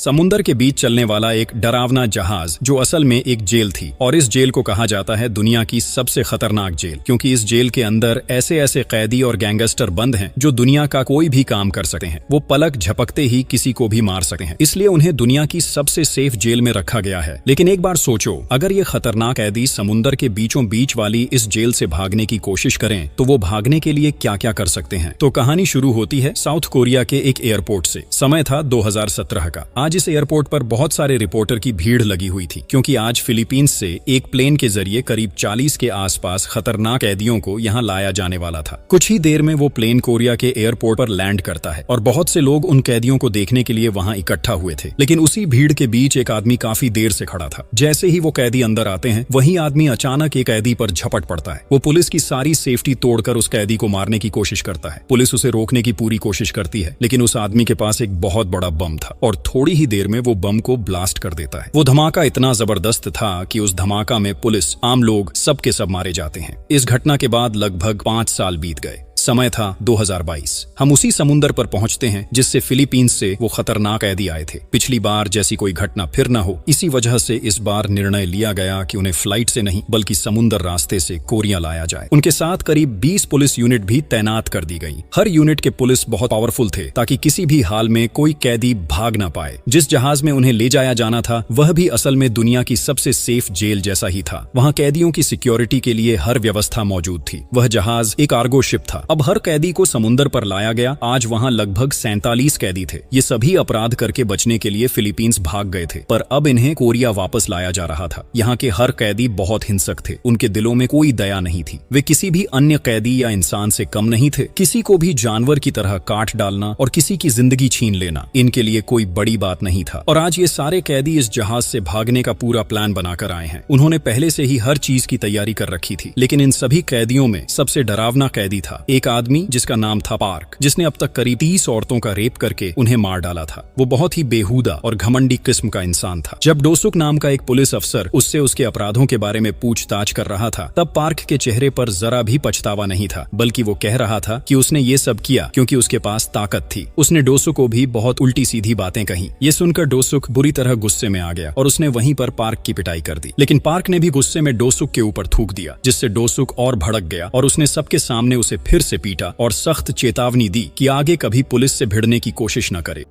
समुंदर के बीच चलने वाला एक डरावना जहाज जो असल में एक जेल थी, और इस जेल को कहा जाता है दुनिया की सबसे खतरनाक जेल, क्योंकि इस जेल के अंदर ऐसे ऐसे कैदी और गैंगस्टर बंद हैं जो दुनिया का कोई भी काम कर सकते हैं। वो पलक झपकते ही किसी को भी मार सकते हैं, इसलिए उन्हें दुनिया की सबसे सेफ जेल में रखा गया है। लेकिन एक बार सोचो, अगर ये खतरनाक कैदी समुंदर के बीचों बीच वाली इस जेल से भागने की कोशिश करें तो वो भागने के लिए क्या क्या कर सकते हैं। तो कहानी शुरू होती है साउथ कोरिया के एक एयरपोर्ट से। समय था 2017 का। आज इस एयरपोर्ट पर बहुत सारे रिपोर्टर की भीड़ लगी हुई थी, क्योंकि आज फिलीपींस से एक प्लेन के जरिए करीब 40 के आसपास खतरनाक कैदियों को यहाँ लाया जाने वाला था। कुछ ही देर में वो प्लेन कोरिया के एयरपोर्ट पर लैंड करता है और बहुत से लोग उन कैदियों को देखने के लिए वहाँ इकट्ठा हुए थे। लेकिन उसी भीड़ के बीच एक आदमी काफी देर से खड़ा था। जैसे ही वो कैदी अंदर आते हैं, वही आदमी अचानक एक कैदी पर झपट पड़ता है। वो पुलिस की सारी सेफ्टी तोड़कर उस कैदी को मारने की कोशिश करता है। पुलिस उसे रोकने की पूरी कोशिश करती है, लेकिन उस आदमी के पास एक बहुत बड़ा बम था और थोड़ी ही देर में वो बम को ब्लास्ट कर देता है। वो धमाका इतना जबरदस्त था कि उस धमाका में पुलिस, आम लोग सब के सब मारे जाते हैं। इस घटना के बाद लगभग 5 साल बीत गए। समय था 2022। हम उसी समुंदर पर पहुंचते हैं जिससे फिलीपींस से वो खतरनाक कैदी आए थे। पिछली बार जैसी कोई घटना फिर न हो, इसी वजह से इस बार निर्णय लिया गया कि उन्हें फ्लाइट से नहीं बल्कि समुंदर रास्ते से कोरिया लाया जाए। उनके साथ करीब 20 पुलिस यूनिट भी तैनात कर दी गई। हर यूनिट के पुलिस बहुत पावरफुल थे ताकि किसी भी हाल में कोई कैदी भाग ना पाए। जिस जहाज में उन्हें ले जाया जाना था वह भी असल में दुनिया की सबसे सेफ जेल जैसा ही था। वहाँ कैदियों की सिक्योरिटी के लिए हर व्यवस्था मौजूद थी। वह जहाज एक कार्गो शिप था। अब हर कैदी को समुंदर पर लाया गया। आज वहां लगभग 47 कैदी थे। ये सभी अपराध करके बचने के लिए फिलीपींस भाग गए थे, पर अब इन्हें कोरिया वापस लाया जा रहा था। यहाँ के हर कैदी बहुत हिंसक थे। उनके दिलों में कोई दया नहीं थी। वे किसी भी अन्य कैदी या इंसान से कम नहीं थे। किसी को भी जानवर की तरह काट डालना और किसी की जिंदगी छीन लेना इनके लिए कोई बड़ी बात नहीं था। और आज ये सारे कैदी इस जहाज से भागने का पूरा प्लान बनाकर आए हैं। उन्होंने पहले से ही हर चीज की तैयारी कर रखी थी। लेकिन इन सभी कैदियों में सबसे डरावना कैदी था एक आदमी जिसका नाम था पार्क, जिसने अब तक करीब 30 औरतों का रेप करके उन्हें मार डाला था। वो बहुत ही बेहुदा और घमंडी किस्म का इंसान था। जब डोसुक नाम का एक पुलिस अफसर उससे उसके अपराधों के बारे में पूछताछ कर रहा था, तब पार्क के चेहरे पर जरा भी पछतावा नहीं था, बल्कि वो कह रहा था कि उसने ये सब किया क्योंकि उसके पास ताकत थी। उसने डोसुक को भी बहुत उल्टी सीधी बातें कही। ये सुनकर डोसुक बुरी तरह गुस्से में आ गया और उसने वहीं पर पार्क की पिटाई कर दी। लेकिन पार्क ने भी गुस्से में डोसुक के ऊपर थूक दिया, जिससे डोसुक और भड़क गया और उसने सबके सामने उसे फिर से पीटा और सख्त चेतावनी दी कि आगे कभी पुलिस से भिड़ने की कोशिश न करे।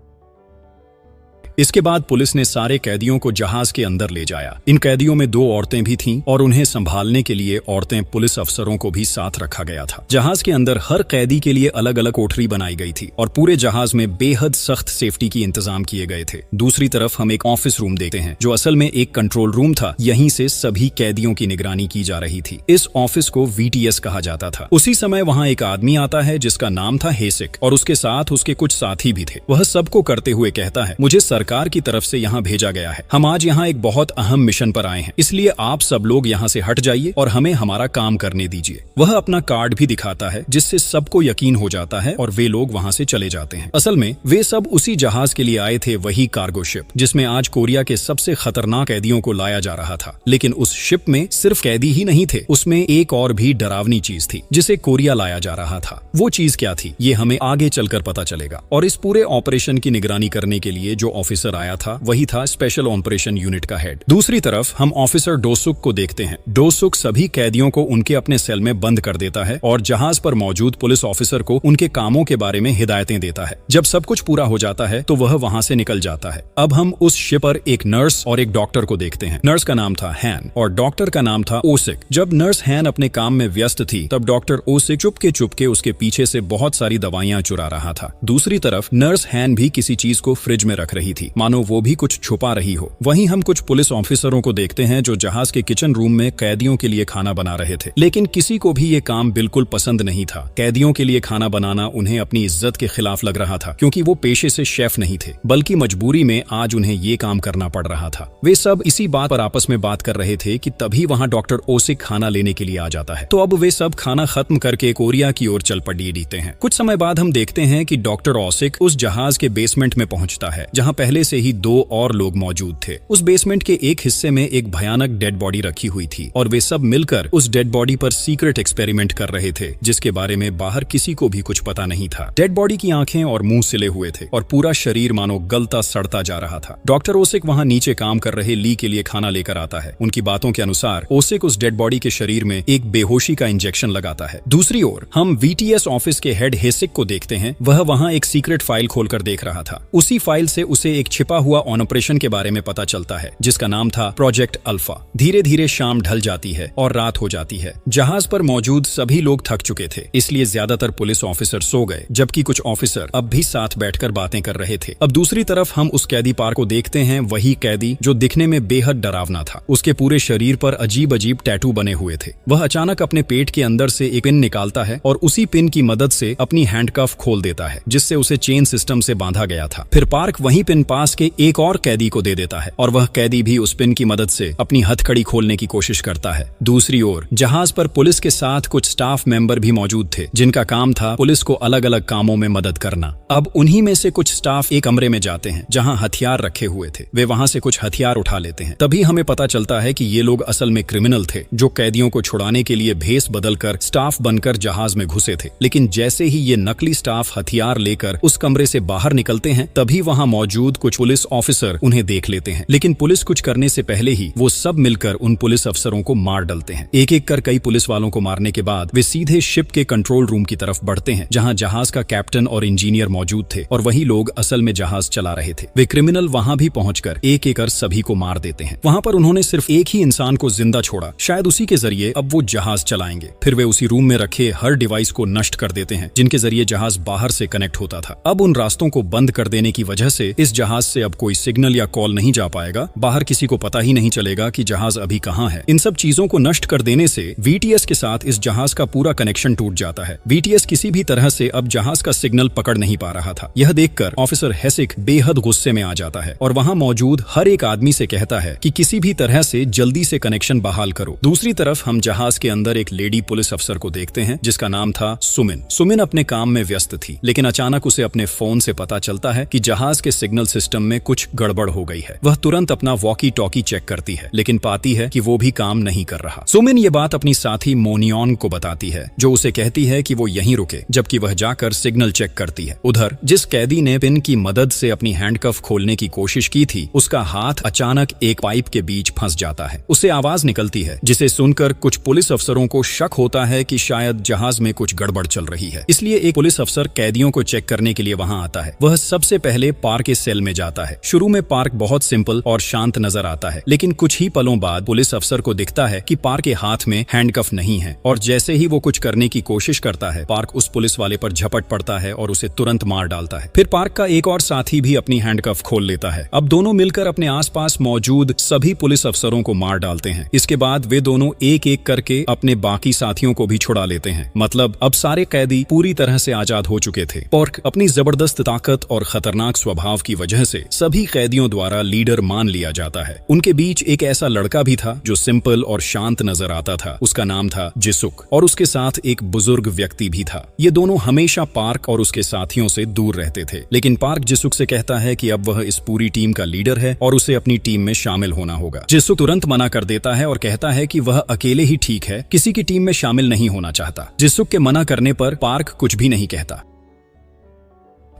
इसके बाद पुलिस ने सारे कैदियों को जहाज के अंदर ले जाया। इन कैदियों में 2 औरतें भी थीं और उन्हें संभालने के लिए औरतें पुलिस अफसरों को भी साथ रखा गया था। जहाज के अंदर हर कैदी के लिए अलग अलग कोठरी बनाई गई थी और पूरे जहाज में बेहद सख्त सेफ्टी की इंतजाम किए गए थे। दूसरी तरफ हम एक ऑफिस रूम देखते हैं जो असल में एक कंट्रोल रूम था। यहीं से सभी कैदियों की निगरानी की जा रही थी। इस ऑफिस को VTS कहा जाता था। उसी समय वहाँ एक आदमी आता है जिसका नाम था हेसिक और उसके साथ उसके कुछ साथी भी थे। वह सबको करते हुए कहता है, मुझे सरकार की तरफ से यहाँ भेजा गया है। हम आज यहाँ एक बहुत अहम मिशन पर आए हैं, इसलिए आप सब लोग यहाँ से हट जाइए और हमें हमारा काम करने दीजिए। वह अपना कार्ड भी दिखाता है जिससे सबको यकीन हो जाता है और वे लोग वहाँ से चले जाते हैं। असल में वे सब उसी जहाज के लिए आए थे, वही कार्गो शिप जिसमें आज कोरिया के सबसे खतरनाक कैदियों को लाया जा रहा था। लेकिन उस शिप में सिर्फ कैदी ही नहीं थे, उसमें एक और भी डरावनी चीज थी जिसे कोरिया लाया जा रहा था। वो चीज क्या थी ये हमें आगे चलकर पता चलेगा। और इस पूरे ऑपरेशन की निगरानी करने के लिए जो ऑफिसर आया था वही था स्पेशल ऑपरेशन यूनिट का हेड। दूसरी तरफ हम ऑफिसर डोसुक को देखते हैं। डोसुक सभी कैदियों को उनके अपने सेल में बंद कर देता है और जहाज पर मौजूद पुलिस ऑफिसर को उनके कामों के बारे में हिदायतें देता है। जब सब कुछ पूरा हो जाता है तो वह वहां से निकल जाता है। अब हम उस शिप पर एक नर्स और एक डॉक्टर को देखते हैं। नर्स का नाम था हैन और डॉक्टर का नाम था ओसिक। जब नर्स हैन अपने काम में व्यस्त थी तब डॉक्टर ओसिक चुपके उसके पीछे से बहुत सारी दवाइयां चुरा रहा था। दूसरी तरफ नर्स हैन भी किसी चीज को फ्रिज में रख रही थी, मानो वो भी कुछ छुपा रही हो। वहीं हम कुछ पुलिस ऑफिसरों को देखते हैं जो जहाज के किचन रूम में कैदियों के लिए खाना बना रहे थे। लेकिन किसी को भी ये काम बिल्कुल पसंद नहीं था। कैदियों के लिए खाना बनाना उन्हें अपनी इज्जत के खिलाफ लग रहा था, क्योंकि वो पेशे से शेफ नहीं थे, बल्कि मजबूरी में आज उन्हें ये काम करना पड़ रहा था। वे सब इसी बात पर आपस में बात कर रहे थे कि तभी वहां डॉक्टर ओसिक खाना लेने के लिए आ जाता है। तो अब वे सब खाना खत्म करके कोरिया की ओर चल पड़ते हैं। कुछ समय बाद हम देखते हैं कि डॉक्टर ओसिक उस जहाज के बेसमेंट में पहुंचता है जहां पहले पहले से ही 2 और लोग मौजूद थे। उस बेसमेंट के एक हिस्से में एक भयानक डेड बॉडी रखी हुई थी और वे सब मिलकर उस डेड बॉडी पर सीक्रेट एक्सपेरिमेंट कर रहे थे, जिसके बारे में बाहर किसी को भी कुछ पता नहीं था। डेड बॉडी की आंखें और मुंह सिले हुए थे और पूरा शरीर मानो गलता सड़ता जा रहा था। डॉक्टर ओसिक वहां नीचे काम कर रहे ली के लिए खाना लेकर आता है। उनकी बातों के अनुसार ओसिक उस डेड बॉडी के शरीर में एक बेहोशी का इंजेक्शन लगाता है। दूसरी ओर हम VTS ऑफिस के हेड हेसिक को देखते हैं। वह वहां एक सीक्रेट फाइल खोलकर देख रहा था। उसी फाइल से उसे एक छिपा हुआ ऑपरेशन के बारे में पता चलता है, जिसका नाम था प्रोजेक्ट अल्फा। धीरे धीरे शाम ढल जाती है और रात हो जाती है। जहाज पर मौजूद सभी लोग थक चुके थे, इसलिए ज्यादातर पुलिस ऑफिसर सो गए, जबकि कुछ ऑफिसर अब भी साथ बैठकर बातें कर रहे थे। अब दूसरी तरफ हम उस कैदी पार को देखते हैं। वही कैदी जो दिखने में बेहद डरावना था। उसके पूरे शरीर पर अजीब अजीब टैटू बने हुए थे। वह अचानक अपने पेट के अंदर से एक पिन निकालता है और उसी पिन की मदद से अपनी हैंडकफ खोल देता है, जिससे उसे चेन सिस्टम से बांधा गया था। फिर पार्क वही पिन पास के एक और कैदी को दे देता है और वह कैदी भी उस पिन की मदद से अपनी हथकड़ी खोलने की कोशिश करता है। दूसरी ओर जहाज पर पुलिस के साथ कुछ स्टाफ मेंबर भी मौजूद थे, जिनका काम था पुलिस को अलग अलग कामों में मदद करना। अब उन्हीं में से कुछ स्टाफ एक कमरे में जाते हैं जहां हथियार रखे हुए थे। वे वहां से कुछ हथियार उठा लेते हैं। तभी हमें पता चलता है कि ये लोग असल में क्रिमिनल थे, जो कैदियों को छुड़ाने के लिए भेस बदलकर स्टाफ बनकर जहाज में घुसे थे। लेकिन जैसे ही ये नकली स्टाफ हथियार लेकर उस कमरे से बाहर निकलते हैं, तभी वहां मौजूद कुछ पुलिस ऑफिसर उन्हें देख लेते हैं। लेकिन पुलिस कुछ करने से पहले ही वो सब मिलकर उन पुलिस अफसरों को मार डालते हैं। एक एक कर कई पुलिस वालों को मारने के बाद वे सीधे शिप के कंट्रोल रूम की तरफ बढ़ते हैं, जहां जहाज का कैप्टन और इंजीनियर मौजूद थे और वही लोग असल में जहाज चला रहे थे। वे क्रिमिनल वहां भी पहुंचकर एक एक कर सभी को मार देते हैं। वहां पर उन्होंने सिर्फ एक ही इंसान को जिंदा छोड़ा। शायद उसी के जरिए अब वो जहाज चलाएंगे। फिर वे उसी रूम में रखे हर डिवाइस को नष्ट कर देते हैं, जिनके जरिए जहाज बाहर से कनेक्ट होता था। अब उन रास्तों को बंद कर देने की वजह से इस जहाज से अब कोई सिग्नल या कॉल नहीं जा पाएगा। बाहर किसी को पता ही नहीं चलेगा कि जहाज अभी कहां है। इन सब चीजों को नष्ट कर देने से VTS के साथ इस जहाज का पूरा कनेक्शन टूट जाता है। VTS किसी भी तरह से अब जहाज का सिग्नल पकड़ नहीं पा रहा था। यह देखकर ऑफिसर हेसिक बेहद गुस्से में आ जाता है और वहां मौजूद हर एक आदमी से कहता है कि किसी भी तरह से जल्दी से कनेक्शन बहाल करो। दूसरी तरफ हम जहाज के अंदर एक लेडी पुलिस अफसर को देखते हैं, जिसका नाम था सुमिन। सुमिन अपने काम में व्यस्त थी, लेकिन अचानक उसे अपने फोन से पता चलता है कि जहाज के सिग्नल सिस्टम में कुछ गड़बड़ हो गई है। वह तुरंत अपना वॉकी टॉकी चेक करती है, लेकिन पाती है कि वो भी काम नहीं कर रहा। सुमिन ये बात अपनी साथी मोनियन को बताती है, जो उसे कहती है कि वो यहीं रुके, जबकि वह जाकर सिग्नल चेक करती है। उधर जिस कैदी ने पिन की मदद से अपनी हैंडकफ खोलने की कोशिश की थी, उसका हाथ अचानक एक पाइप के बीच फंस जाता है। उससे आवाज निकलती है, जिसे सुनकर कुछ पुलिस अफसरों को शक होता है कि शायद जहाज में कुछ गड़बड़ चल रही है। इसलिए एक पुलिस अफसर कैदियों को चेक करने के लिए वहां आता है। वह सबसे पहले पार्क के सेल में जाता है। शुरू में पार्क बहुत सिंपल और शांत नजर आता है, लेकिन कुछ ही पलों बाद पुलिस अफसर को दिखता है कि पार्क के हाथ में हैंडकफ नहीं है, और जैसे ही वो कुछ करने की कोशिश करता है, पार्क उस पुलिस वाले पर झपट पड़ता है और उसे तुरंत मार डालता है। फिर पार्क का एक और साथी भी अपनी हैंडकफ खोल लेता है। अब दोनों मिलकर अपने आसपास मौजूद सभी पुलिस अफसरों को मार डालते हैं। इसके बाद वे दोनों एक एक करके अपने बाकी साथियों को भी छुड़ा लेते हैं। मतलब अब सारे कैदी पूरी तरह से आजाद हो चुके थे। पार्क अपनी जबरदस्त ताकत और खतरनाक स्वभाव की वजह से सभी कैदियों द्वारा लीडर मान लिया जाता है। उनके बीच एक ऐसा लड़का भी था जो सिंपल और शांत नजर आता था। उसका नाम था जिसुक, और उसके साथ एक बुजुर्ग व्यक्ति भी था। ये दोनों हमेशा पार्क और उसके साथियों से दूर रहते थे, लेकिन पार्क जिसुक से कहता है कि अब वह इस पूरी टीम का लीडर है और उसे अपनी टीम में शामिल होना होगा। जिसुक तुरंत मना कर देता है और कहता है कि वह अकेले ही ठीक है, किसी की टीम में शामिल नहीं होना चाहता। जिसुक के मना करने पर पार्क कुछ भी नहीं कहता।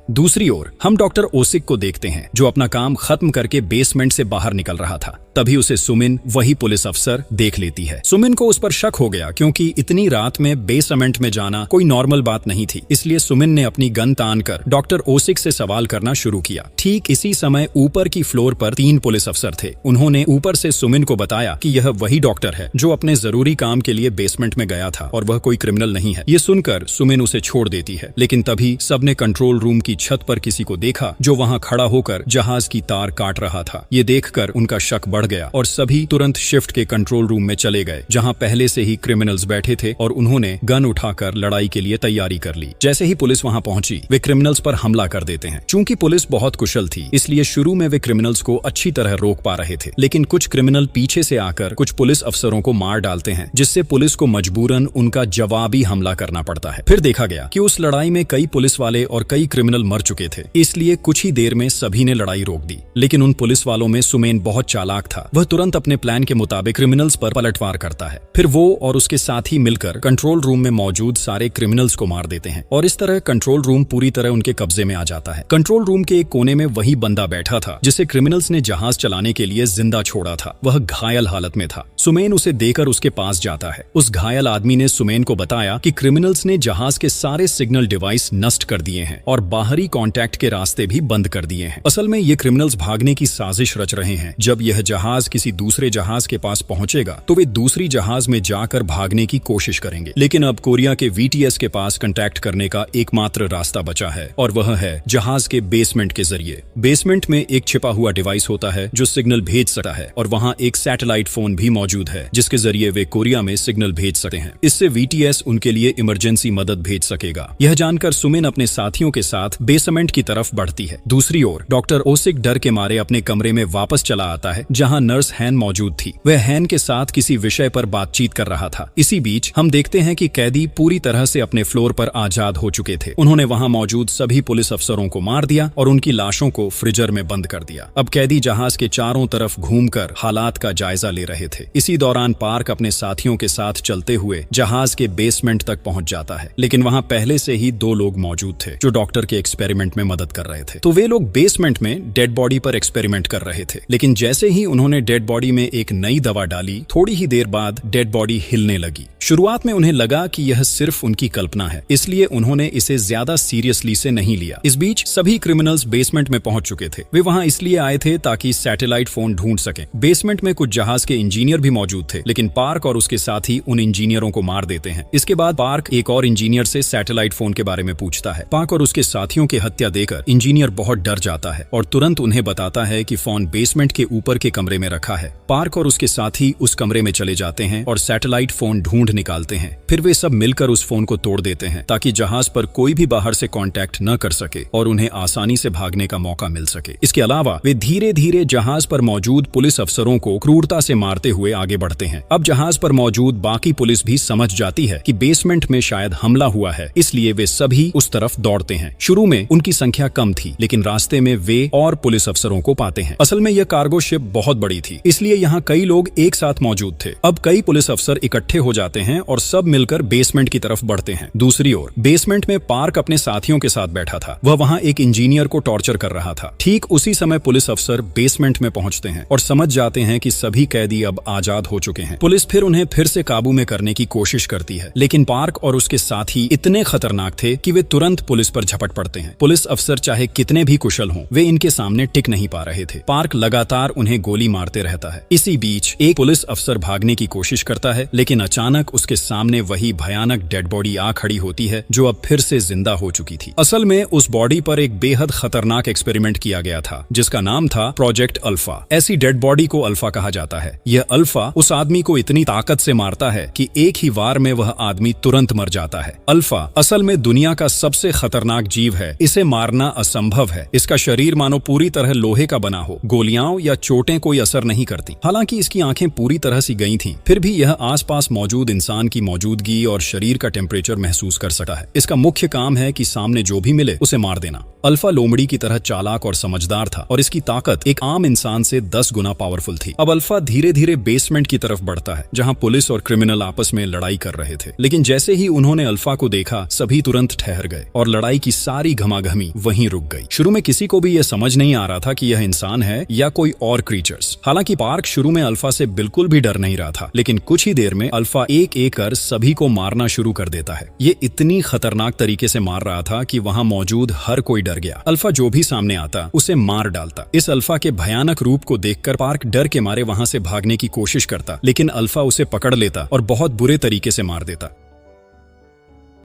दूसरी ओर हम डॉक्टर ओसिक को देखते हैं, जो अपना काम खत्म करके बेसमेंट से बाहर निकल रहा था। तभी उसे सुमिन, वही पुलिस अफसर, देख लेती है। सुमिन को उस पर शक हो गया, क्योंकि इतनी रात में बेसमेंट में जाना कोई नॉर्मल बात नहीं थी। इसलिए सुमिन ने अपनी गन तानकर डॉक्टर ओसिक से सवाल करना शुरू किया। ठीक इसी समय ऊपर की फ्लोर पर 3 पुलिस अफसर थे। उन्होंने ऊपर से सुमिन को बताया कि यह वही डॉक्टर है जो अपने जरूरी काम के लिए बेसमेंट में गया था और वह कोई क्रिमिनल नहीं है। ये सुनकर सुमिन उसे छोड़ देती है, लेकिन तभी सबने कंट्रोल रूम की छत पर किसी को देखा जो वहां खड़ा होकर जहाज की तार काट रहा था। ये देखकर उनका शक बढ़ बढ़ गया और सभी तुरंत शिफ्ट के कंट्रोल रूम में चले गए, जहां पहले से ही क्रिमिनल्स बैठे थे और उन्होंने गन उठाकर लड़ाई के लिए तैयारी कर ली। जैसे ही पुलिस वहां पहुंची, वे क्रिमिनल्स पर हमला कर देते हैं। चूंकि पुलिस बहुत कुशल थी, इसलिए शुरू में वे क्रिमिनल्स को अच्छी तरह रोक पा रहे थे, लेकिन कुछ क्रिमिनल पीछे से आकर कुछ पुलिस अफसरों को मार डालते हैं, जिससे पुलिस को मजबूरन उनका जवाबी हमला करना पड़ता है। फिर देखा गया कि उस लड़ाई में कई पुलिस वाले और कई क्रिमिनल मर चुके थे, इसलिए कुछ ही देर में सभी ने लड़ाई रोक दी। लेकिन उन पुलिस वालों में सुमेन बहुत चालाक था। वह तुरंत अपने प्लान के मुताबिक क्रिमिनल्स पर पलटवार करता है। फिर वो और उसके साथी मिलकर कंट्रोल रूम में मौजूद सारे क्रिमिनल्स को मार देते हैं और इस तरह कंट्रोल रूम पूरी तरह उनके कब्जे में आ जाता है। कंट्रोल रूम के एक कोने में वही बंदा बैठा था जिसे क्रिमिनल्स ने जहाज चलाने के लिए जिंदा छोड़ा था। वह घायल हालत में था। सुमेन उसे देकर उसके पास जाता है। उस घायल आदमी ने सुमेन को बताया कि क्रिमिनल्स ने जहाज के सारे सिग्नल डिवाइस नष्ट कर दिए हैं और बाहरी कांटेक्ट के रास्ते भी बंद कर दिए हैं। असल में ये क्रिमिनल्स भागने की साजिश रच रहे हैं। जब यह जहाज किसी दूसरे जहाज के पास पहुंचेगा तो वे दूसरी जहाज में जाकर भागने की कोशिश करेंगे। लेकिन अब कोरिया के VTS के पास कांटेक्ट करने का एकमात्र रास्ता बचा है और वह है जहाज के बेसमेंट के जरिए। बेसमेंट में एक छिपा हुआ डिवाइस होता है जो सिग्नल भेज सकता है और वहां एक सैटेलाइट फोन भी मौजूद है जिसके जरिए वे कोरिया में सिग्नल भेज सकते हैं। इससे VTS उनके लिए इमरजेंसी मदद भेज सकेगा। यह जानकर सुमेन अपने साथियों के साथ बेसमेंट की तरफ बढ़ती है। दूसरी ओर डॉक्टर ओसिक डर के मारे अपने कमरे में वापस चला आता है जहां नर्स हैन मौजूद थी। वह हैन के साथ किसी विषय पर बातचीत कर रहा था। इसी बीच हम देखते हैं कि कैदी पूरी तरह से अपने फ्लोर पर आजाद हो चुके थे। उन्होंने वहां मौजूद सभी पुलिस अफसरों को मार दिया और उनकी लाशों को फ्रीजर में बंद कर दिया। अब कैदी जहाज के चारों तरफ घूमकर हालात का जायजा ले रहे थे। इसी दौरान पार्क अपने साथियों के साथ चलते हुए जहाज के बेसमेंट तक पहुंच जाता है, लेकिन वहां पहले से ही 2 लोग मौजूद थे जो डॉक्टर के एक्सपेरिमेंट में मदद कर रहे थे। तो वे लोग बेसमेंट में डेड बॉडी पर एक्सपेरिमेंट कर रहे थे, लेकिन जैसे ही उन्होंने डेड बॉडी में एक नई दवा डाली, थोड़ी ही देर बाद डेड बॉडी हिलने लगी। शुरुआत में उन्हें लगा कि यह सिर्फ उनकी कल्पना है, इसलिए उन्होंने इसे ज्यादा सीरियसली से नहीं लिया। इस बीच सभी क्रिमिनल्स बेसमेंट में पहुंच चुके थे। वे वहां इसलिए आए थे ताकि सैटेलाइट फोन ढूंढ सकें। बेसमेंट में कुछ जहाज के इंजीनियर भी मौजूद थे, लेकिन पार्क और उसके साथी उन इंजीनियरों को मार देते हैं। इसके बाद पार्क एक और इंजीनियर से सैटेलाइट फोन के बारे में पूछता है। पार्क और उसके साथियों की हत्या देकर इंजीनियर बहुत डर जाता है और तुरंत उन्हें बताता है कि फोन बेसमेंट के ऊपर के कमरे में रखा है। पार्क और उसके साथी उस कमरे में चले जाते हैं और सैटेलाइट फोन ढूंढ निकालते हैं। फिर वे सब मिलकर उस फोन को तोड़ देते हैं ताकि जहाज पर कोई भी बाहर से कांटेक्ट न कर सके और उन्हें आसानी से भागने का मौका मिल सके। इसके अलावा वे धीरे धीरे जहाज पर मौजूद पुलिस अफसरों को क्रूरता से मारते हुए आगे बढ़ते हैं। अब जहाज पर मौजूद बाकी पुलिस भी समझ जाती है कि बेसमेंट में शायद हमला हुआ है, इसलिए वे सभी उस तरफ दौड़ते हैं। शुरू में उनकी संख्या कम थी, लेकिन रास्ते में वे और पुलिस अफसरों को पाते हैं। असल में यह कार्गो शिप बहुत बड़ी थी, इसलिए यहाँ कई लोग एक साथ मौजूद थे। अब कई पुलिस अफसर इकट्ठे हो जाते हैं और सब मिलकर बेसमेंट की तरफ बढ़ते हैं। दूसरी ओर बेसमेंट में पार्क अपने साथियों के साथ बैठा था। वह वहाँ एक इंजीनियर को टॉर्चर कर रहा था। ठीक उसी समय पुलिस अफसर बेसमेंट में पहुंचते हैं और समझ जाते हैं कि सभी कैदी अब आजाद हो चुके हैं। पुलिस फिर उन्हें फिर से काबू में करने की कोशिश करती है, लेकिन पार्क और उसके साथी इतने खतरनाक थे कि वे तुरंत पुलिस पर झपट पड़ते हैं। पुलिस अफसर चाहे कितने भी कुशल हों, वे इनके सामने टिक नहीं पा रहे थे। पार्क लगातार उन्हें गोली मारते रहता है। इसी बीच एक पुलिस अफसर भागने की कोशिश करता है, लेकिन अचानक उसके सामने वही भयानक डेड बॉडी आ खड़ी होती है जो अब फिर से जिंदा हो चुकी थी। असल में उस बॉडी पर एक बेहद खतरनाक एक्सपेरिमेंट किया गया था जिसका नाम था प्रोजेक्ट अल्फा। ऐसी डेड बॉडी को अल्फा कहा जाता है। यह अल्फा उस आदमी को इतनी ताकत से मारता है कि एक ही वार में वह आदमी तुरंत मर जाता है। अल्फा असल में दुनिया का सबसे खतरनाक जीव है। इसे मारना असंभव है। इसका शरीर मानो पूरी तरह लोहे का बना हो। गोलियां या चोटें कोई असर नहीं करती। हालांकि इसकी आंखें पूरी तरह से गई थीं, फिर भी यह आसपास मौजूद इंसान की मौजूदगी और शरीर का टेम्परेचर महसूस कर सकता है। इसका मुख्य काम है कि सामने जो भी मिले उसे मार देना। अल्फा लोमड़ी की तरह चालाक और समझदार था और इसकी ताकत एक आम इंसान से 10 गुना पावरफुल थी। अब अल्फा धीरे धीरे बेसमेंट की तरफ बढ़ता है जहां पुलिस और क्रिमिनल आपस में लड़ाई कर रहे थे। लेकिन जैसे ही उन्होंने अल्फा को देखा, सभी तुरंत ठहर गए और लड़ाई की सारी घमाघमी वहीं रुक गई। शुरू में किसी को भी यह समझ नहीं आ रहा था कि यह इंसान है या कोई और क्रीचर्स। हालांकि पार्क शुरू में अल्फा से बिल्कुल भी डर नहीं रहा था, लेकिन कुछ ही देर में अल्फा एक एक कर सभी को मारना शुरू कर देता है। ये इतनी खतरनाक तरीके से मार रहा था कि वहां मौजूद हर कोई डर गया। अल्फा जो भी सामने आता उसे मार डालता। इस अल्फा के भयानक रूप को देखकर पार्क डर के मारे वहां से भागने की कोशिश करता, लेकिन अल्फा उसे पकड़ लेता और बहुत बुरे तरीके से मार देता।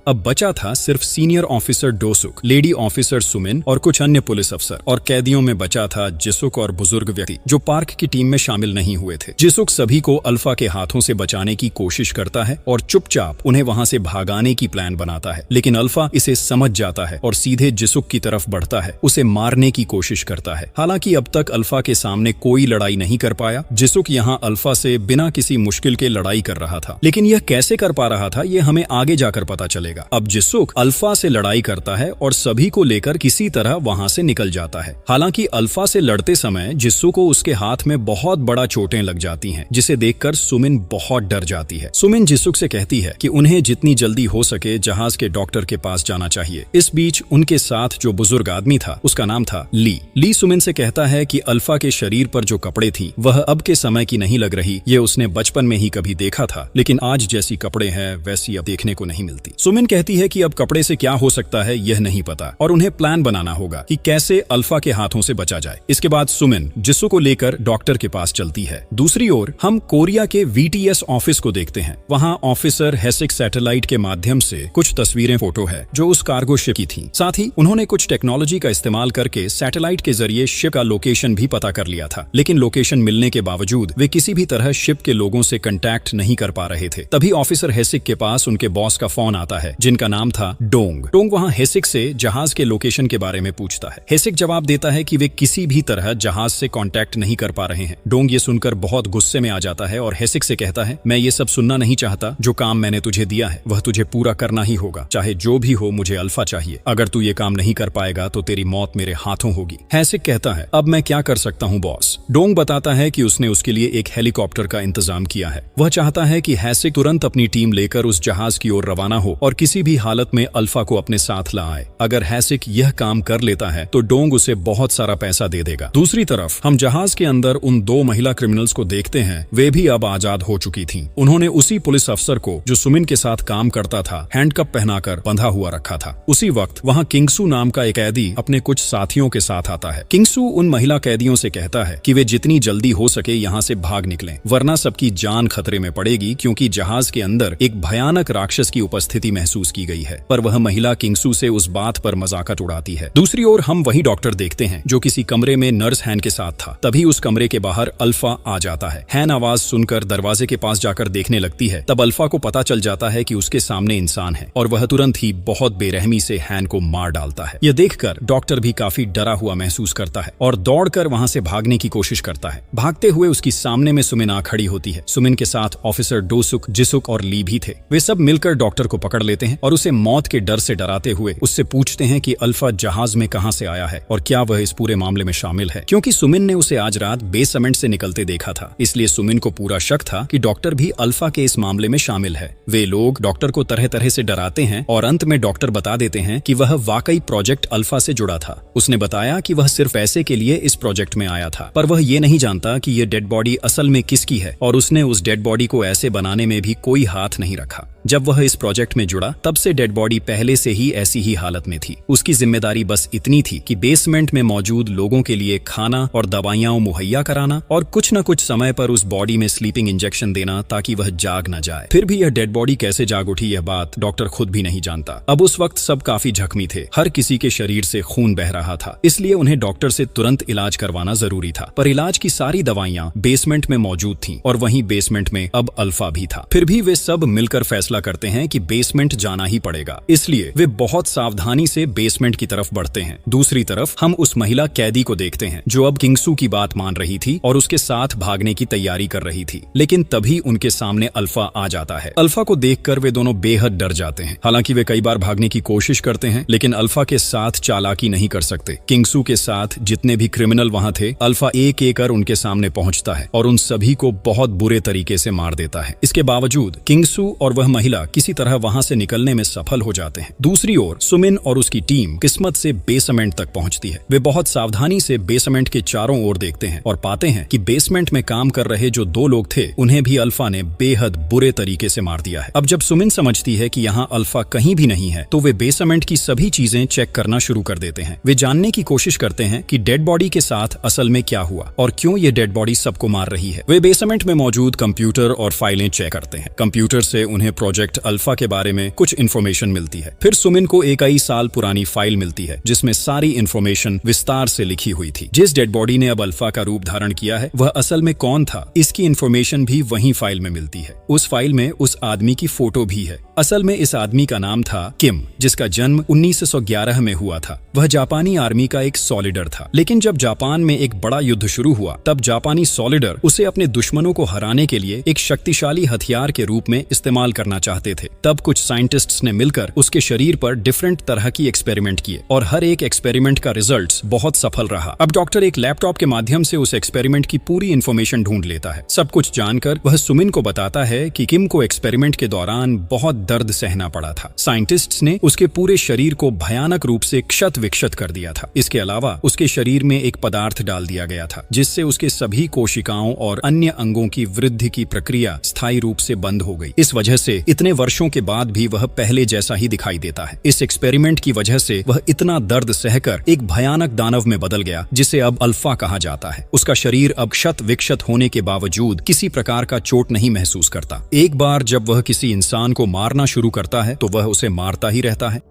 अब बचा था सिर्फ सीनियर ऑफिसर डोसुक, लेडी ऑफिसर सुमिन और कुछ अन्य पुलिस अफसर, और कैदियों में बचा था जिसुक और बुजुर्ग व्यक्ति जो पार्क की टीम में शामिल नहीं हुए थे। जिसुक सभी को अल्फा के हाथों से बचाने की कोशिश करता है और चुपचाप उन्हें वहां से भागाने की प्लान बनाता है, लेकिन अल्फा इसे समझ जाता है और सीधे जिसुक की तरफ बढ़ता है, उसे मारने की कोशिश करता है। हालांकि अब तक अल्फा के सामने कोई लड़ाई नहीं कर पाया। जिसुक यहाँ अल्फा से बिना किसी मुश्किल के लड़ाई कर रहा था, लेकिन यह कैसे कर पा रहा था ये हमें आगे जाकर पता चलेगा। अब जिसुक अल्फा से लड़ाई करता है और सभी को लेकर किसी तरह वहां से निकल जाता है। हालांकि अल्फा से लड़ते समय जिसुक को उसके हाथ में बहुत बड़ा चोटें लग जाती हैं, जिसे देखकर सुमिन बहुत डर जाती है। सुमिन जिसुक से कहती है कि उन्हें जितनी जल्दी हो सके जहाज के डॉक्टर के पास जाना चाहिए। इस बीच उनके साथ जो बुजुर्ग आदमी था उसका नाम था ली सुमिन से कहता है कि अल्फा के शरीर पर जो कपड़े थी वह अब के समय की नहीं लग रही, ये उसने बचपन में ही कभी देखा था, लेकिन आज जैसी कपड़े हैं वैसी अब देखने को नहीं मिलती। सुमिन कहती है कि अब कपड़े से क्या हो सकता है यह नहीं पता और उन्हें प्लान बनाना होगा कि कैसे अल्फा के हाथों से बचा जाए। इसके बाद सुमिन जिसुक को लेकर डॉक्टर के पास चलती है। दूसरी ओर हम कोरिया के VTS ऑफिस को देखते हैं। वहाँ ऑफिसर हेसिक सैटेलाइट के माध्यम से कुछ तस्वीरें फोटो है जो उस कार्गो शिप की थी। साथ ही उन्होंने कुछ टेक्नोलॉजी का इस्तेमाल करके सैटेलाइट के जरिए शिप का लोकेशन भी पता कर लिया था, लेकिन लोकेशन मिलने के बावजूद वे किसी भी तरह शिप के लोगों से कांटेक्ट नहीं कर पा रहे थे। तभी ऑफिसर हेसिक के पास उनके बॉस का फोन आता है जिनका नाम था डोंग वहाँ हेसिक से जहाज के लोकेशन के बारे में पूछता है। हेसिक जवाब देता है कि वे किसी भी तरह जहाज से कांटेक्ट नहीं कर पा रहे हैं। डोंग ये सुनकर बहुत गुस्से में आ जाता है और हेसिक से कहता है, मैं ये सब सुनना नहीं चाहता, जो काम मैंने तुझे दिया है वह तुझे पूरा करना ही होगा, चाहे जो भी हो मुझे अल्फा चाहिए। अगर तू ये काम नहीं कर पाएगा तो तेरी मौत मेरे हाथों होगी। हेसिक कहता है, अब मैं क्या कर सकता हूँ बॉस। डोंग बताता है कि उसने उसके लिए एक हेलीकॉप्टर का इंतजाम किया है। वह चाहता है कि हेसिक तुरंत अपनी टीम लेकर उस जहाज की ओर रवाना हो और किसी भी हालत में अल्फा को अपने साथ ला आए। अगर हेसिक यह काम कर लेता है तो डोंग उसे बहुत सारा पैसा दे देगा। दूसरी तरफ हम जहाज के अंदर उन 2 महिला क्रिमिनल्स को देखते हैं। वे भी अब आजाद हो चुकी थीं। उन्होंने उसी पुलिस अफसर को जो सुमिन के साथ काम करता था हैंडकप पहनाकर बंधा हुआ रखा था। उसी वक्त वहाँ किंगसू नाम का एक कैदी अपने कुछ साथियों के साथ आता है। किंगसू उन महिला कैदियों से कहता है कि वे जितनी जल्दी हो सके यहाँ से भाग निकलें, वरना सबकी जान खतरे में पड़ेगी, क्योंकि जहाज के अंदर एक भयानक राक्षस की उपस्थिति महसूस की गई है। पर वह महिला किंगसू से उस बात पर मजाकत उड़ाती है। दूसरी ओर हम वही डॉक्टर देखते हैं जो किसी कमरे में नर्स हैन के साथ था। तभी उस कमरे के बाहर अल्फा आ जाता है। हैन आवाज सुनकर दरवाजे के पास जाकर देखने लगती है। तब अल्फा को पता चल जाता है कि उसके सामने इंसान है और वह तुरंत ही बहुत बेरहमी से हैन को मार डालता है। यह देखकर डॉक्टर भी काफी डरा हुआ महसूस करता है और दौड़कर वहां से भागने की कोशिश करता है। भागते हुए उसकी सामने में सुमिन आ खड़ी होती है। सुमिन के साथ ऑफिसर डोसुक, जिसुक और ली भी थे। वे सब मिलकर डॉक्टर को पकड़ लेते हैं और उसे मौत के डर से डराते हुए उससे पूछते हैं कि अल्फा जहाज में कहां से आया है और क्या वह इस पूरे मामले में शामिल है। क्योंकि सुमिन ने उसे आज रात बेसमेंट से निकलते देखा था, इसलिए सुमिन को पूरा शक था कि डॉक्टर भी अल्फा के इस मामले में शामिल है। वे लोग डॉक्टर को तरह तरह से डराते हैं और अंत में डॉक्टर बता देते हैं कि वह वाकई प्रोजेक्ट अल्फा से जुड़ा था। उसने बताया कि वह सिर्फ पैसे के लिए इस प्रोजेक्ट में आया था, पर वह ये नहीं जानता कि यह डेड बॉडी असल में किसकी है और उसने उस डेड बॉडी को ऐसे बनाने में भी कोई हाथ नहीं रखा। जब वह इस प्रोजेक्ट में जुड़ा तब से डेड बॉडी पहले से ही ऐसी ही हालत में थी। उसकी जिम्मेदारी बस इतनी थी कि बेसमेंट में मौजूद लोगों के लिए खाना और दवाइयां मुहैया कराना और कुछ न कुछ समय पर उस बॉडी में स्लीपिंग इंजेक्शन देना ताकि वह जाग न जाए। फिर भी यह डेड बॉडी कैसे जाग उठी यह बात डॉक्टर खुद भी नहीं जानता। अब उस वक्त सब काफी जख्मी थे, हर किसी के शरीर से खून बह रहा था, इसलिए उन्हें डॉक्टर से तुरंत इलाज करवाना जरूरी था। पर इलाज की सारी दवाइयां बेसमेंट में मौजूद थीं और वहीं बेसमेंट में अब अल्फा भी था। फिर भी वे सब मिलकर फैसला करते हैं कि बेसमेंट जाना ही पड़ेगा, इसलिए वे बहुत सावधानी से बेसमेंट की तरफ बढ़ते हैं। दूसरी तरफ हम उस महिला कैदी को देखते हैं जो अब किंगसू की बात मान रही थी और उसके साथ भागने की तैयारी कर रही थी, लेकिन तभी उनके सामने अल्फा आ जाता है। अल्फा को देखकर वे दोनों बेहद डर जाते हैं। हालांकि वे कई बार भागने की कोशिश करते हैं, लेकिन अल्फा के साथ चालाकी नहीं कर सकते। किंगसू के साथ जितने भी क्रिमिनल वहां थे, अल्फा एक एक कर उनके सामने पहुंचता है और उन सभी को बहुत बुरे तरीके से मार देता है। इसके बावजूद किंगसू और वह महिला किसी तरह वहां से निकलने में सफल हो जाते हैं। दूसरी ओर सुमिन और उसकी टीम किस्मत से बेसमेंट तक पहुंचती है। वे बहुत सावधानी से बेसमेंट के चारों ओर देखते हैं और पाते हैं कि बेसमेंट में काम कर रहे जो दो लोग थे उन्हें भी अल्फा ने बेहद बुरे तरीके से मार दिया है। अब जब सुमिन समझती है कि यहाँ अल्फा कहीं भी नहीं है तो वे बेसमेंट की सभी चीजें चेक करना शुरू कर देते हैं। वे जानने की कोशिश करते हैं कि डेड बॉडी के साथ असल में क्या हुआ और क्यों ये डेड बॉडी सबको मार रही है। वे बेसमेंट में मौजूद कंप्यूटर और फाइलें चेक करते हैं। कंप्यूटर से उन्हें प्रोजेक्ट अल्फा के बारे में में कुछ इन्फॉर्मेशन मिलती है। फिर सुमिन को एक कई साल पुरानी फाइल मिलती है जिसमें सारी इन्फॉर्मेशन विस्तार से लिखी हुई थी। जिस डेड बॉडी ने अब अल्फा का रूप धारण किया है वह असल में कौन था, इसकी इन्फॉर्मेशन भी वही फाइल में मिलती है। उस फाइल में उस आदमी की फोटो भी है। असल में इस आदमी का नाम था किम, जिसका जन्म 1911 में हुआ था। वह जापानी आर्मी का एक सॉलिडर था। लेकिन जब जापान में एक बड़ा युद्ध शुरू हुआ तब जापानी सॉलिडर उसे अपने दुश्मनों को हराने के लिए एक शक्तिशाली हथियार के रूप में इस्तेमाल करना चाहते थे। तब कुछ साइंटिस्ट्स ने मिलकर उसके शरीर पर डिफरेंट तरह की एक्सपेरिमेंट किए और हर एक एक्सपेरिमेंट का रिजल्ट बहुत सफल रहा। अब डॉक्टर एक लैपटॉप के माध्यम से उस एक्सपेरिमेंट की पूरी इन्फॉर्मेशन ढूंढ लेता है। सब कुछ जानकर वह सुमिन को बताता है कि किम को एक्सपेरिमेंट के दौरान बहुत दर्द सहना पड़ा था। साइंटिस्ट्स ने उसके पूरे शरीर को भयानक रूप से क्षत विक्षत कर दिया था। इसके अलावा उसके शरीर में एक पदार्थ डाल दिया गया था जिससे उसके सभी कोशिकाओं और अन्य अंगों की वृद्धि की प्रक्रिया स्थायी रूप से बंद हो गई। इस वजह से इतने वर्षों के बाद भी वह पहले जैसा ही दिखाई देता है। इस एक्सपेरिमेंट की वजह से वह इतना दर्द सहकर एक भयानक दानव में बदल गया जिसे अब अल्फा कहा जाता है। उसका शरीर अब क्षत विक्षत होने के बावजूद किसी प्रकार का चोट नहीं महसूस करता। एक बार जब वह किसी इंसान को मारना शुरू करता है तो वह उसे मारता ही रहता है।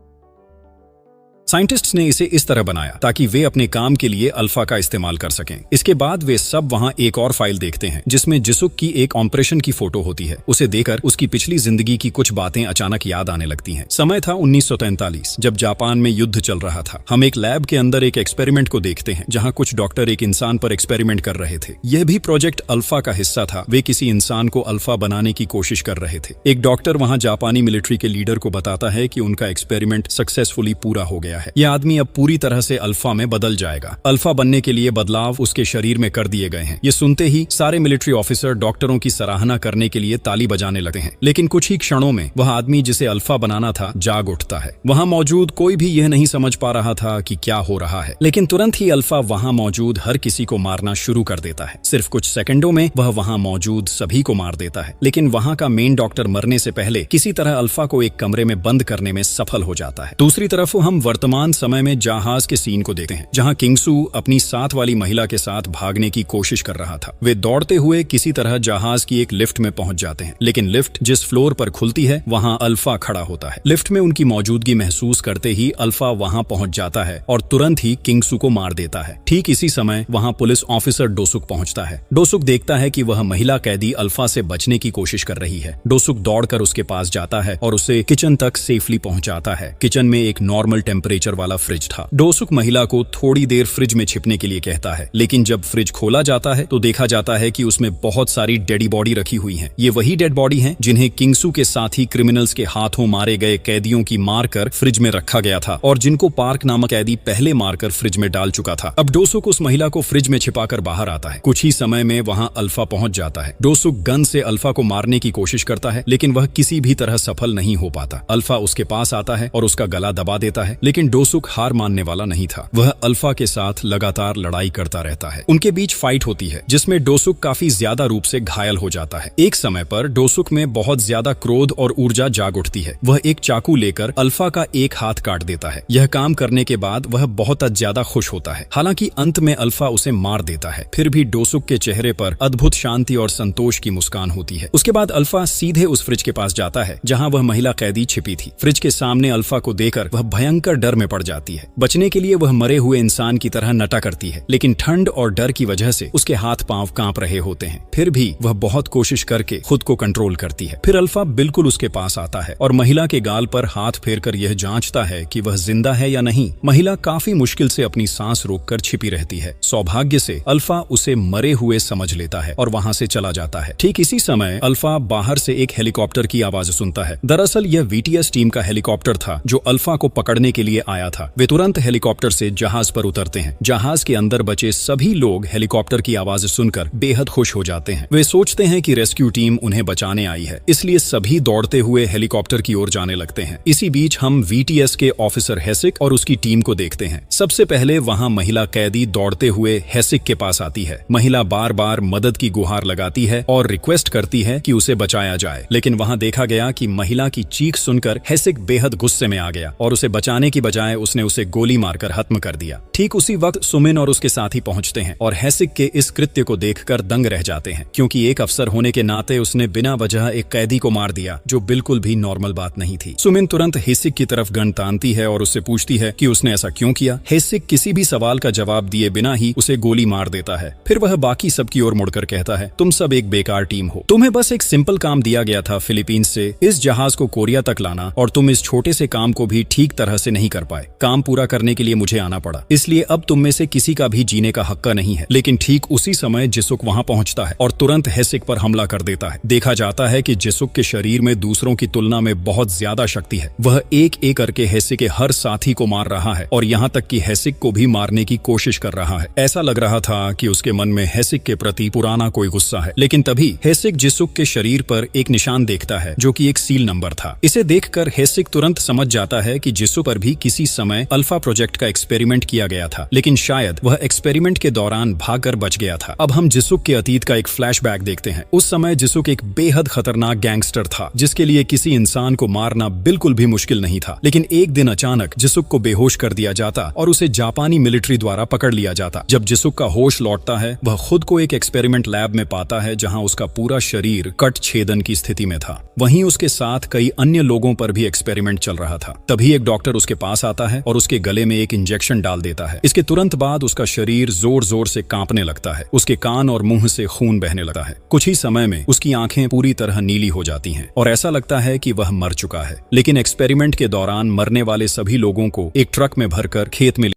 साइंटिस्ट्स ने इसे इस तरह बनाया ताकि वे अपने काम के लिए अल्फा का इस्तेमाल कर सकें। इसके बाद वे सब वहां एक और फाइल देखते हैं जिसमें जिसुक की एक ऑपरेशन की फोटो होती है। उसे देखकर उसकी पिछली जिंदगी की कुछ बातें अचानक याद आने लगती हैं। समय था 1943 जब जापान में युद्ध चल रहा था। हम एक लैब के अंदर एक एक्सपेरिमेंट को देखते हैं जहां कुछ डॉक्टर एक इंसान पर एक्सपेरिमेंट कर रहे थे। यह भी प्रोजेक्ट अल्फा का हिस्सा था। वे किसी इंसान को अल्फा बनाने की कोशिश कर रहे थे। एक डॉक्टर वहां जापानी मिलिट्री के लीडर को बताता है कि उनका एक्सपेरिमेंट सक्सेसफुली पूरा हो गया है। यह आदमी अब पूरी तरह से अल्फा में बदल जाएगा। अल्फा बनने के लिए बदलाव उसके शरीर में कर दिए गए हैं। ये सुनते ही सारे मिलिट्री ऑफिसर डॉक्टरों की सराहना करने के लिए ताली बजाने लगते हैं। लेकिन कुछ ही क्षणों में वह आदमी जिसे अल्फा बनाना था जाग उठता है। वहां मौजूद कोई भी यह नहीं समझ पा रहा था कि क्या हो रहा है, लेकिन तुरंत ही अल्फा वहां मौजूद हर किसी को मारना शुरू कर देता है। सिर्फ कुछ सेकंडों में वह वहां मौजूद सभी को मार देता है। लेकिन वहां का मेन डॉक्टर मरने से पहले किसी तरह अल्फा को एक कमरे में बंद करने में सफल हो जाता है। दूसरी तरफ हम वर्तमान समय में जहाज के सीन को देखते हैं जहां किंगसू अपनी साथ वाली महिला के साथ भागने की कोशिश कर रहा था। वे दौड़ते हुए किसी तरह जहाज की एक लिफ्ट में पहुंच जाते हैं। लेकिन लिफ्ट जिस फ्लोर पर खुलती है वहां अल्फा खड़ा होता है। लिफ्ट में उनकी मौजूदगी महसूस करते ही अल्फा वहां पहुंच जाता है और तुरंत ही किंगसू को मार देता है। ठीक इसी समय वहां पुलिस ऑफिसर डोसुक पहुंचता है। डोसुक देखता है कि वह महिला कैदी अल्फा से बचने की कोशिश कर रही है। डोसुक दौड़कर उसके पास जाता है और उसे किचन तक सेफली पहुंचाता है। किचन में एक नॉर्मल टेम्परेचर वाला फ्रिज था। डोसुक महिला को थोड़ी देर फ्रिज में छिपने के लिए कहता है, लेकिन जब फ्रिज खोला जाता है तो देखा जाता है कि उसमें बहुत सारी डेडी बॉडी रखी हुई हैं। ये वही डेड बॉडी हैं जिन्हें किंगसू के साथी क्रिमिनल्स के हाथों मारे गए कैदियों की मारकर फ्रिज में रखा गया था और जिनको पार्क नामक कैदी पहले मारकर फ्रिज में डाल चुका था। अब डोसुक उस महिला को फ्रिज में छिपाकर बाहर आता है। कुछ ही समय में वहां अल्फा पहुंच जाता है। डोसुक गन से अल्फा को मारने की कोशिश करता है लेकिन वह किसी भी तरह सफल नहीं हो पाता। अल्फा उसके पास आता है और उसका गला दबा देता है, लेकिन डोसुक हार मानने वाला नहीं था। वह अल्फा के साथ लगातार लड़ाई करता रहता है। उनके बीच फाइट होती है जिसमें डोसुक काफी ज्यादा रूप से घायल हो जाता है। एक समय पर डोसुक में बहुत ज्यादा क्रोध और ऊर्जा जाग उठती है। वह एक चाकू लेकर अल्फा का एक हाथ काट देता है। यह काम करने के बाद वह बहुत ज्यादा खुश होता है। हालांकि अंत में अल्फा उसे मार देता है। फिर भी डोसुक के चेहरे पर अद्भुत शांति और संतोष की मुस्कान होती है। उसके बाद अल्फा सीधे उस फ्रिज के पास जाता है जहां वह महिला कैदी छिपी थी। फ्रिज के सामने अल्फा को देखकर वह भयंकर डर में पड़ जाती है। बचने के लिए वह मरे हुए इंसान की तरह नटा करती है, लेकिन ठंड और डर की वजह से उसके हाथ पांव कांप रहे होते हैं। फिर भी वह बहुत कोशिश करके खुद को कंट्रोल करती है। फिर अल्फा बिल्कुल उसके पास आता है और महिला के गाल पर हाथ फेरकर यह जांचता है कि वह जिंदा है या नहीं। महिला काफी मुश्किल से अपनी सांस रोककर छिपी रहती है। सौभाग्य से अल्फा उसे मरे हुए समझ लेता है और वहां से चला जाता है। ठीक इसी समय अल्फा बाहर से एक हेलीकॉप्टर की आवाज सुनता है। दरअसल यह वीटीएस टीम का हेलीकॉप्टर था जो अल्फा को पकड़ने के लिए आया था। वे तुरंत हेलीकॉप्टर से जहाज पर उतरते हैं। जहाज के अंदर बचे सभी लोग हेलीकॉप्टर की आवाज सुनकर बेहद खुश हो जाते हैं। वे सोचते हैं कि रेस्क्यू टीम उन्हें बचाने आई है, इसलिए सभी दौड़ते हुए हेलीकॉप्टर की ओर जाने लगते हैं। इसी बीच हम वीटीएस के ऑफिसर हेसिक और उसकी टीम को देखते हैं। सबसे पहले वहां महिला कैदी दौड़ते हुए हेसिक के पास आती है। महिला बार बार मदद की गुहार लगाती है और रिक्वेस्ट करती है कि उसे बचाया जाए, लेकिन वहां देखा गया कि महिला की चीख सुनकर हेसिक बेहद गुस्से में आ गया और उसे बचाने की बजाय उसने उसे गोली मारकर खत्म कर दिया। ठीक उसी वक्त सुमिन और उसके साथी पहुंचते हैं और हेसिक के इस कृत्य को देखकर दंग रह जाते हैं, क्योंकि एक अफसर होने के नाते उसने बिना वजह एक कैदी को मार दिया, जो बिल्कुल भी नॉर्मल बात नहीं थी। सुमिन तुरंत हेसिक की तरफ गन तानती है और उससे पूछती है कि उसने ऐसा क्यों किया। हेसिक किसी भी सवाल का जवाब दिए बिना ही उसे गोली मार देता है। फिर वह बाकी सबकी ओर मुड़कर कहता है, तुम सब एक बेकार टीम हो, तुम्हें बस एक सिंपल काम दिया गया था फिलीपींस से इस जहाज को कोरिया तक लाना, और तुम इस छोटे से काम को भी ठीक तरह से नहीं कर पाए। काम पूरा करने के लिए मुझे आना पड़ा, इसलिए अब तुम में से किसी का भी जीने का हक नहीं है। लेकिन ठीक उसी समय जिसुक वहां पहुंचता है और तुरंत हेसिक पर हमला कर देता है। देखा जाता है कि जिसुक के शरीर में दूसरों की तुलना में बहुत ज्यादा शक्ति है। वह एक एक करके हेसिक के हर साथी को मार रहा है और यहाँ तक कि हेसिक को भी मारने की कोशिश कर रहा है। ऐसा लग रहा था कि उसके मन में हेसिक के प्रति पुराना कोई गुस्सा है। लेकिन तभी हेसिक जिसुक के शरीर पर एक निशान देखता है, जो कि एक सील नंबर था। इसे देखकर हेसिक तुरंत समझ जाता है कि जिसुक पर भी किसी समय अल्फा प्रोजेक्ट का एक्सपेरिमेंट किया गया था, लेकिन शायद वह एक्सपेरिमेंट के दौरान भागकर बच गया था। अब हम जिसुक के अतीत का एक फ्लैशबैक देखते हैं। उस समय जिसुक एक बेहद खतरनाक गैंगस्टर था, जिसके लिए किसी इंसान को मारना बिल्कुल भी मुश्किल नहीं था। लेकिन एक दिन अचानक जिसुक को बेहोश कर दिया जाता और उसे जापानी मिलिट्री द्वारा पकड़ लिया जाता। जब जिसुक का होश लौटता है, वह खुद को एक एक्सपेरिमेंट लैब में पाता है, जहां उसका पूरा शरीर कट छेदन की स्थिति में था। वहीं उसके साथ कई अन्य लोगों पर भी एक्सपेरिमेंट चल रहा था। तभी एक डॉक्टर उसके पास आता है और उसके गले में एक इंजेक्शन डाल देता है। इसके तुरंत बाद उसका शरीर जोर जोर से कांपने लगता है। उसके कान और मुंह से खून बहने लगता है। कुछ ही समय में उसकी आंखें पूरी तरह नीली हो जाती हैं और ऐसा लगता है कि वह मर चुका है। लेकिन एक्सपेरिमेंट के दौरान मरने वाले सभी लोगों को एक ट्रक में भरकर खेत में